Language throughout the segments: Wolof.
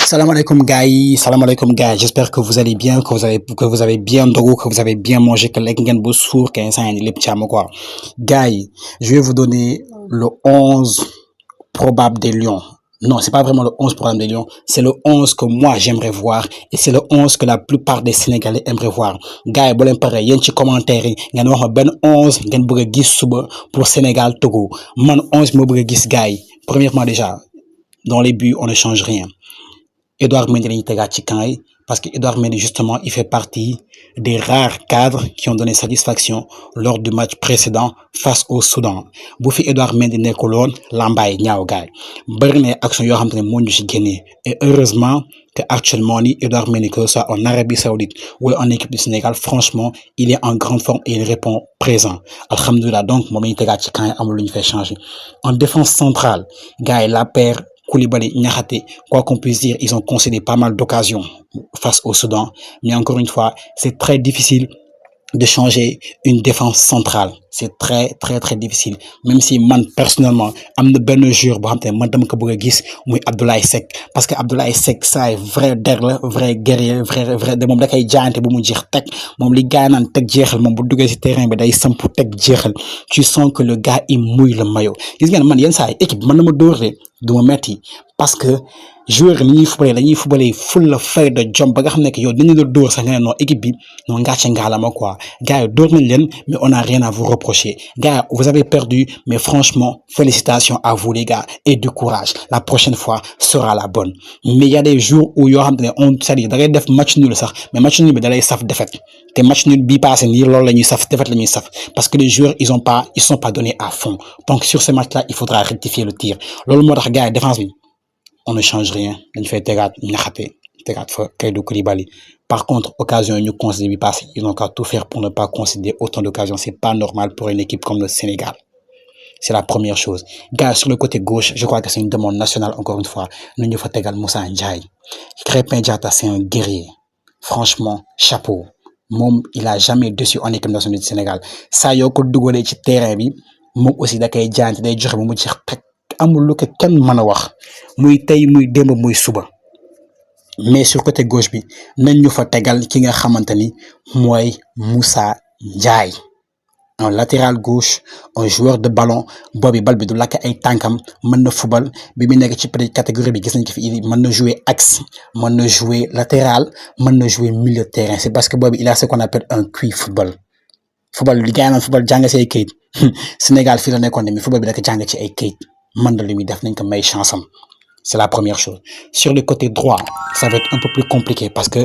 Salam alaikum gars, j'espère que vous allez bien, que vous avez bien dormi, que vous avez bien mangé, que l'engin boussour, qu'un sang et quoi. Gars, je vais vous donner le 11 probable des Lions. Non, c'est pas vraiment le 11 probable des Lions, c'est le 11 que moi j'aimerais voir et c'est le 11 que la plupart des Sénégalais aimeraient voir. Gars, bon pareil, yeen ci commentaire yi ngeen wax ma ben 11 ngeen bëgg gis suba pour Sénégal Togo. Man 11 mo bëgg gis gars. Premièrement déjà, dans les buts, on ne change rien. Edouard Mendy lañuy tegaat ci camp yi parce que Edouard Mendy justement il fait partie des rares cadres qui ont donné satisfaction lors du match précédent face au Soudan bu fi Edouard Mendy nekkul woon lambaay ñaaw gaay bari na action yoo xam te ne moo ñu ci génnee et heureusement que actuellement ni Edouard Mendy que ce soit en Arabie Saoudite ou en équipe du Sénégal franchement il est en grande forme et il répond présent alhamdoulilah donc moom lañuy tegaat ci camp yi amul lu ñu fay changer en défense centrale gars yi la paire Koulibaly, Niakhaté, quoi qu'on puisse dire, ils ont concédé pas mal d'occasions face au Soudan. Mais encore une fois, c'est très difficile de changer une défense centrale. C'est très difficile. Même si man, personnellement, am na ben joueur bo xamantene man dama ko bëgg gis muy Abdoulaye Seck parce que Abdoulaye Seck ça est vrai der la vrai guerrier vrai de mom da kay jaante bu mu jeex tek mom li gaay nan tek jeexal mom bu duggé ci terrain bi day samp tek jeexal tu sens que le gars il mouille le maillot gis ngeen man yeen saa équipe man na ma dóor de du ma metti parce que joueur ni ñuy footballé dañuy footballé full la fayda jom ba nga xam ne que yow dañu la dóor sax nga ne non équipe bi non ngàcce ngaalama quoi gars yi dóor nañ leen mais on n'a rien à vous reprocher gars vous avez perdu mais franchement félicitations à vous les gars et du courage la prochaine fois sera la bonne mais il y a des jours où yoo xam ne on c'est-à-dire da ngay def match nul sax mais match nul bi da lay saf défaite te match nul bii passé nii loolu la ñuy saf défaite la ñuy saf parce que les joueurs ils sont pas donnés à fond donc sur ce match là il faudra rectifier le tir loolu moo tax gars yi défense bi on ne change rien dañ fay tegaat Niakhaté tegaat fa Kalidou Koulibaly par contre occasion yi ñu concédé bi passé ils n'ont qu'à tout faire pour ne pas concéder autant d'occasions c'est pas normal pour une équipe comme le Sénégal c'est la première chose gars sur le côté gauche je crois que c'est une demande nationale encore une fois nañu fa tegal Moussa Ndiaye Krépin Diatta c'est un guerrier franchement chapeau moom il a jamais déçu en équipe nationale du Sénégal saa yoo ko dugalee ci terrain bi moom aussi da koy jaante day joxe ba mu jeex teg amul lu ko kenn mën a wax muy tey muy démb muy suba mais sur côté gauche bi nañ ñu fa tegal ki nga xamante ni mooy Moussa Ndiaye un latéral gauche un joueur de ballon boobi bal bi du lakk ay tànkam mën na football bi mu nekk ci peut-être catégorie bi gis nañ ko fi mën na jouer axe mën na jouer latéral mën na jouer milieu de terrain c'est parce que boobi il a ce qu'on appelle un QI football li gars yi naan football jàng ci ay kayit Sénégal fii la nekkoon ne mais football bi da ko jàng ci ay kayit man de li muy def nañ ko may chance am c'est la première chose sur le côté droit ça va être un peu plus compliqué parce que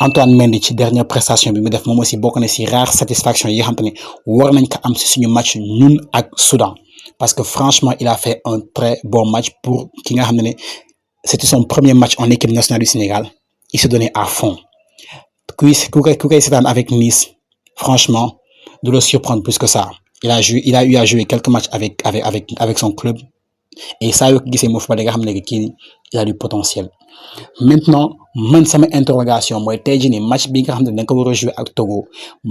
Antoine Mendy ci dernière prestation bi mu def moom aussi bokk na ci rare satisfaction yi nga xam te ne war nañ ko am ci suñu match ñun ak Soudan parce que franchement il a fait un très bon match pour ki nga xam ne c'était son premier match en équipe nationale du Sénégal il se donnait à fond ku koy seetaan avec Nice franchement de le surprendre plus que ça il a eu à jouer quelques matchs avec son club et ça yoo ko gisee moo fa nga xam ne kii il a du potentiel maintenant man sama interrogation mooy tey jii nii match bi nga xam ne da nga ko war a jouer ak Togo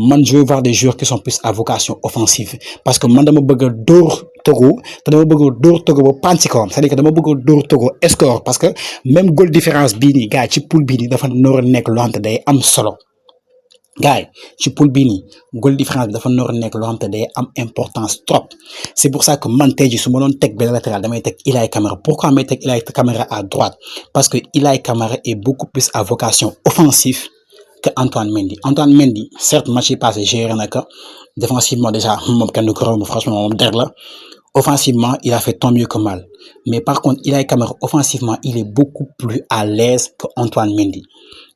man je veux voir des joueurs qui sont plus à vocation offensive parce que man dama bëgg a dóor Togo te dama bëgg a dóor Togo ba pànc kawam c'est-à-dire que dama bëgg a dóor Togo score parce que même goal différence bii nii gars ci poule bii nii dafa nar a nekk loo xam te day am solo. gars ci poule bii nii goal différence bi dafa nar a nekk loo xam te day am importance trop c'est pour ça que man tey jii su ma doon teg benn latéral damay teg Ilaï Camara pourquoi may teg Ilaï Camara à droite parce que Ilaï Camara est beaucoup plus à vocation offensive que Antoine Mendy certes match yi passé géré na ko défensivement déjà moom kenn du ko romb franchement moom der la offensivement il a fait tant mieux que mal mais par contre Ilaï Camara offensivement il est beaucoup plus à l'aise que Antoine Mendy.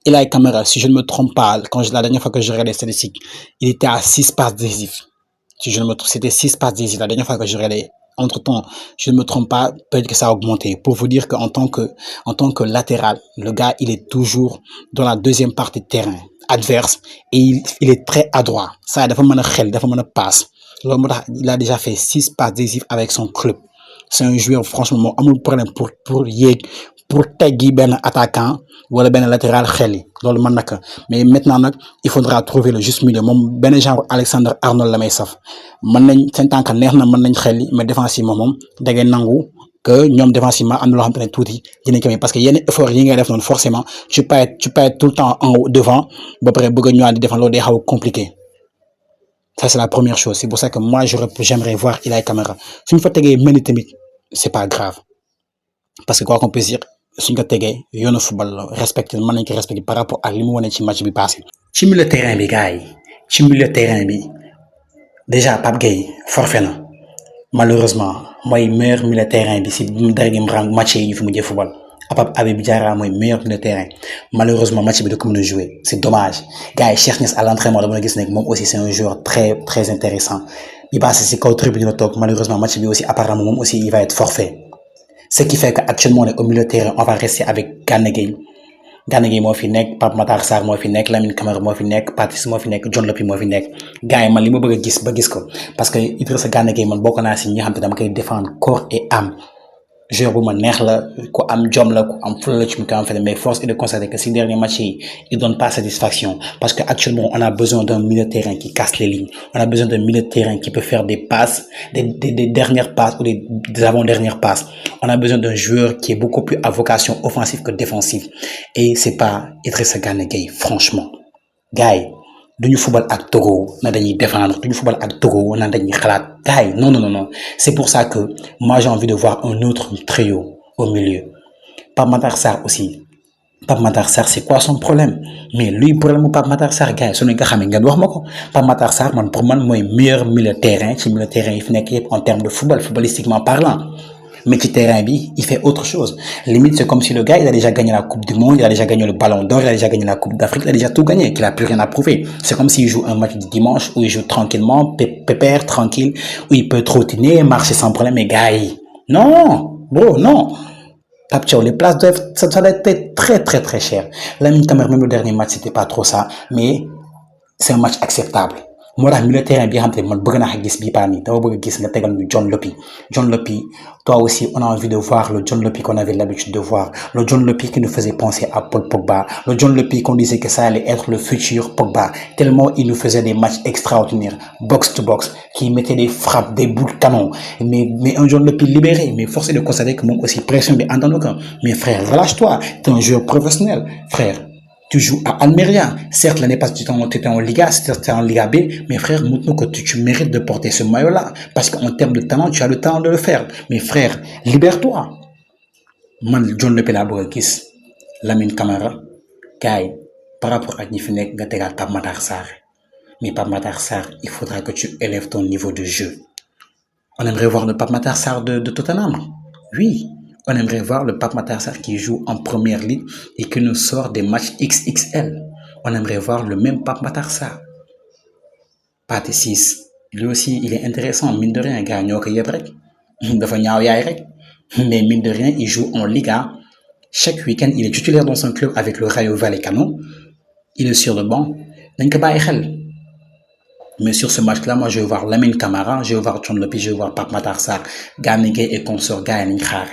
Ilaï Camara, si je ne me trompe pas, la dernière fois que je regardais les statistiques, il était à 6 passes décisives. Si je ne me trompe, c'était 6 passes décisives. La dernière fois que je regardais, entre-temps, je ne me trompe pas, peut-être que ça a augmenté. Pour vous dire qu'en tant que latéral, le gars, il est toujours dans la deuxième partie de terrain adverse et il est très adroit. Ça, il a passe. Il a déjà fait 6 passes décisives avec son club. C'est un joueur, franchement, amul problème pour teggi ben attaquant wala ben latéral xel yi loolu mën naka mais maintenant nag il faudra trouver le juste milieu moom benn genre Alexander Arnold la may saf mën nañ seen tànk neex na mën nañ xel yi mais défensivement moom da ngay nangu que ñoom défensivement am na loo xam te ne tuuti dinañ ko may parce que yenn effort yi ngay def noonu forcément tu peux être tout le temps en haut devant ba pare bëgg a ñëwaat di défendre loolu day xaw a compliqué. Ça c'est la première chose. C'est pour ça que moi j'aimerais voir Ilaï Camara suñu fa tegee Mendy tamit c'est pas grave parce que quoi qu'on puisse dire suñ ko tegee yoonu football la respecté mën nañ ko respecté par rapport ak li mu wane ci match bi passé. ci milieu terrain bi gars yi ci milieu terrain bi déjà Pape Gueye forfait na malheureusement mooy meilleur milieu terrain bi si dernier match yi ñu fi mujjee football Habib Diarra mooy meilleur milieu terrain malheureusement match bi da ko mën a jouer c'est dommage gars yi Cheikh Niass à l'entraînement dama gis ne moom aussi c'est un joueur très très intéressant bi passé si kaw tribune la toog malheureusement match bi aussi apparemment moom aussi il va être forfait ce qui fait que actuellement on est au milieu de terrain on va rester avec Gana Gueye moo fi nekk Pape Matar Sarr moo fi nekk Lamine Camara moo fi nekk Patrice moo fi nekk John Lopy moo fi nekk gars yi man li ma bëgg a gis ba gis ko parce que Idrissa Gana Gueye man bokk naa si ñi nga xam te dama koy défendre corps et âme joueur bu ma neex la ku am jom la ku am fula la ci mu ko am fait mais force est de constater que ces derniers matchs yi il donne pas satisfaction parce que actuellement on a besoin d'un milieu de terrain qui casse les lignes on a besoin d'un milieu de terrain qui peut faire des passes des dernières passes ou des avant-dernières passes on a besoin d'un joueur qui est beaucoup plus à vocation offensive que défensive et c'est pas Idrissa Gana Gueye franchement gars yi duñu football ak Togo na dañuy défendre duñu football ak Togo na dañuy xalaat gars yi non c'est pour ça que moi j'ai envie de voir un autre trio au milieu Pape Matar Sarr aussi Pape Matar Sarr c'est quoi son problème mais lui problème mu Pape Matar Sarr gars yi su ñu ko xamee ngeen wax ma ko Pape Matar Sarr man pour man mooy meilleur milieu terrain ci milieu terrain yi fi nekk yëpp en termes de football footballistiquement parlant mais ci terrain bi il fait autre chose limite c'est comme si le gars il a déjà gagné la coupe du monde il a déjà gagné le ballon d'or il a déjà gagné la coupe d'Afrique il a déjà tout gagné qu'il a plus rien à prouver c'est comme s'il joue un match du dimanche où il joue tranquillement pépère tranquille où il peut trottiner marcher sans problème mais gars yi non bro non Pape Thiaw les places doivent ça doit être très très très cher Lamine Camara même le dernier match c'était pas trop ça mais c'est un match acceptable moo tax milieu terrain bi nga xam te ne man bëgg naa gis bii paa nii dama bëgg a gis nga tegal ñu John Lopy toi aussi on a envie de voir le John Lopy qu'on avait l'habitude de voir le John Lopy qui nous faisait penser à Paul Pogba le John Lopy qu'on disait que ça allait être le futur Pogba tellement il nous faisait des matchs extraordinaires box to box qui mettait des frappes des bouts de canon mais un John Lopy libéré mais force est de constater que moom aussi pression bi àndoon na ko mais frère relâche-toi t'es un joueur professionnel frère tu joues à Almeria. Certes, l'année passée, tu étais en Liga, c'était en Liga B, mais frère, montre-nous que tu mérites de porter ce maillot-là. Parce qu'en termes de talent, tu as le talent de le faire. Mais frère, libère-toi. Man, John Lopy laa bëgg a gis Lamine Camara, gars par rapport à ñi fi nekk nga tegaat Pape Matar Sarr. Mais Pape Matar Sarr, il faudra que tu élèves ton niveau de jeu. On aimerait voir le Pape Matar Sarr de Tottenham. Oui. On aimerait voir le Pape Matar Sarr qui joue en première ligue et qui nous sort des matchs XXL. On aimerait voir le même Pape Matar Sarr. Pathé 6, lui aussi, il est intéressant. Mine de rien, gars, ñoo ko yeb rek. Dafa ñaaw yaay rek. Mais mine de rien, il joue en Liga. Chaque week-end, il est titulaire dans son club avec le Rayo Vallecano. Il est sur le banc. Dañ ko bàyyi xel. Mais sur ce match-là, moi, je vais voir Lamine Camara, je vais voir John Lopy, je vais voir Pape Matar Sarr, Gana Gueye et consort gars yi nañ xaar.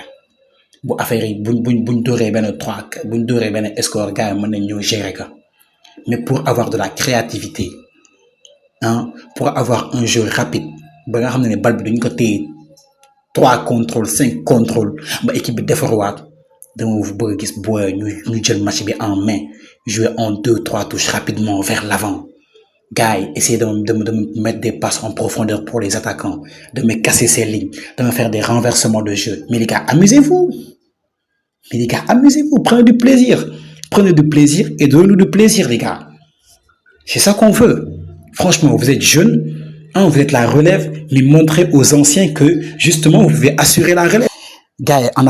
bu affaire yi buñ dóoree benn 3 buñ dóoree benn score gars yi mën nañ ñëw gérer ka mais pour avoir de la créativité pour avoir un jeu rapide ba nga xam ne bal bi duñ ko téye 3 contrôles 5 contrôles ba équipe bi defarwaat dama bëgg a gis booy ñu jël match bi en main jouer en 2-3 touches rapidement vers l'avant gars yi essayer de mettre des passes en profondeur pour les attaquants de me casser ces lignes de me faire des renversements de jeu mais les gars amusez-vous prenez du plaisir et donnez-nous du plaisir les gars c'est ça qu'on veut franchement vous êtes jeunes vous êtes la relève mais montrez aux anciens que justement vous pouvez assurer la relève gars yi en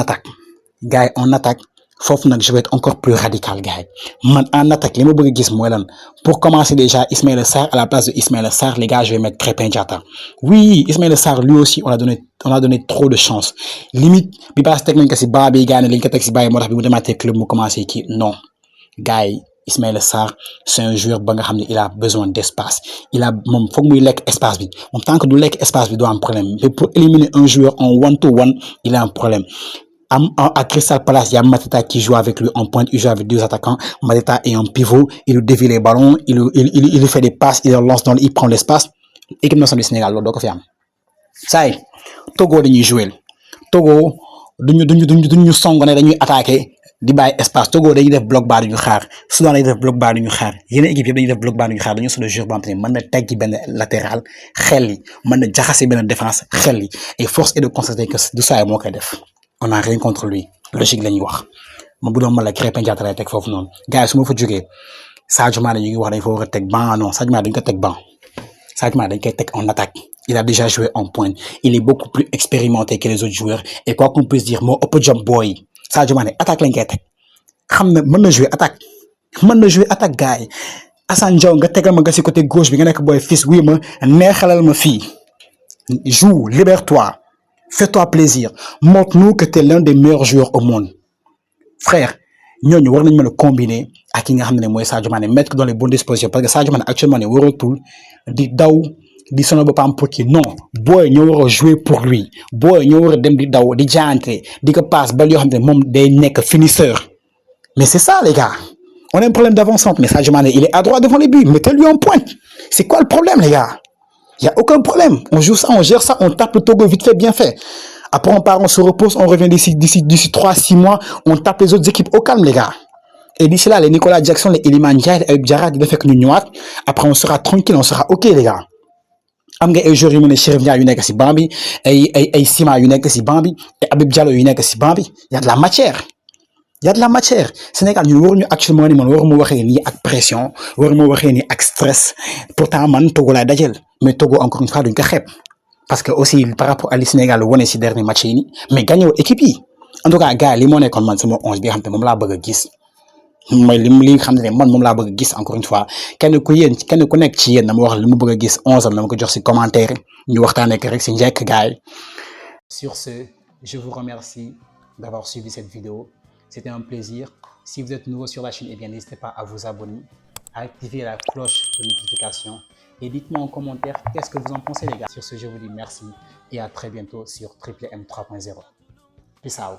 attaque foofu nag je vais être encore plus radical gars yi man en attaque li ma bëgg a gis mooy lan pour commencer déjà Ismaïla Sarr à la place de Ismaïla Sarr les gars je vais mettre Krépin Diatta oui Ismaïla Sarr lui aussi on a donné trop de chance limite bi paase teg nañ ko si baa bi gars ne lañ ko teg si baa yi moo tax bi mu demaatee club mu commencé kii non gars yi Ismaïla Sarr c'est un joueur ba nga xam ne il a besoin d'espace moom foog muy lekk espace bi moom tant que du lekk espace bi doo am problème mais pour éliminer un joueur en one-to-one il a un problème à Crystal Palace, il y a Mateta qui joue avec lui en pointe, il joue avec 2 attaquants. Mateta est un pivot, il lui dévie les ballons, il fait des passes, il le lance il prend l'espace. Équipe nationale du Sénégal, loolu doo ko fi am. Ça y est, Togo dañuy jouer. Togo duñu song ne dañuy attaquer di bàyyi espace. Togo dañuy def bloc bas duñu xaar, Soudan dañuy def bloc bas duñu xaar, yeneen équipe yëpp dañuy def bloc bas duñu xaar. dañu solo joueur boo xam te ne mën na teggi benn latéral xel yi, mën na jaxase benn défense xel yi, et force est de constater que du saa moo koy def. on a rien contre lui, logique la ñuy wax. ma bu doon ma la Krépin Diatta lay teg foofu noonu. gars yi su ma fa jógee Sadio Mané ñu ngi wax dañ fa war a teg banc. Non, Sadio Mané dañ ko teg banc. Sadio Mané dañ koy teg en attaque. Il a déjà joué en pointe. Il est beaucoup plus expérimenté que les autres joueurs. Et quoi qu'on puisse dire, moo ëpp jom boy. Sadio Mané attaque lañ koy teg. xam na mën na jouer attaque. mën na jouer attaque gars yi. Assane Diao nga tegal ma nga si côté gauche bi nga nekk boy fils wuy ma neexalal ma fii. Joue, libère-toi. Fais-toi plaisir. Montre-nous que tu es l'un des meilleurs joueurs au monde. Frère, ñooñu war nañ mën a combiner ak ki nga xam ne mooy Sadio Mané, mettre ko dans les bonnes dispositions, parce que Sadio Mané actuellement ne waratul di daw di sonal boppam pour kii. Non, booy ñoo war a jouer pour lui. booy ñoo war a dem di daw di jaante di ko passe bal yoo xam ne moom day nekk finisseur. Mais c'est ça les gars, on a un problème d'avant-centre. Mais Sadio Mané il est à droite devant les buts, mettez-lui en pointe. C'est quoi le problème les gars? Il y a aucun problème, on joue ça, on gère ça, on tape le Togo vite fait, bien fait. Après, on part, on se repose, on revient d'ici 3-6 mois, on tape les autres équipes au calme, les gars. Et d'ici là, les Nicolas Jackson, les Iliman Ndiaye, les Ayub Diarra, ils font nous. Après, on sera tranquille, on sera OK, les gars. am nga ay joueurs yu mel ne Chérif Ndiaye yu nekk si banc bi, ay Sima yu nekk si banc bi, et Habib Diallo yu nekk si banc bi. Il y a de la matière. Il y a de la matière. Sénégal ñun waruñu actuellement ni man waruma waxee nii ak pression, waruma waxee nii ak stress. Pourtant man Togo laay dajel, mais Togo encore une fois duñ ko xeeb. Parce que aussi par rapport à li Sénégal wane si dernier match yi nii, mais gagné wu équipe yi. En tout cas gars yi li moo nekkoon man sama 11 bi nga xam te moom laa bëgg a gis. mooy li nga xam ne man moom laa bëgg a gis encore une fois. kenn ku nekk ci yéen dama wax li mu bëgg a gis 11 am dama ko jox si commentaire ñu waxtaanee ko rek si njëkk gars yi. Sur ce, je vous remercie d'avoir suivi cette vidéo. C'était un plaisir. Si vous êtes nouveau sur la chaîne, eh bien n'hésitez pas à vous abonner, à activer la cloche de notification et dites-moi en commentaire qu'est-ce que vous en pensez les gars. Sur ce, je vous dis merci et à très bientôt sur Triple M 3.0. Peace out.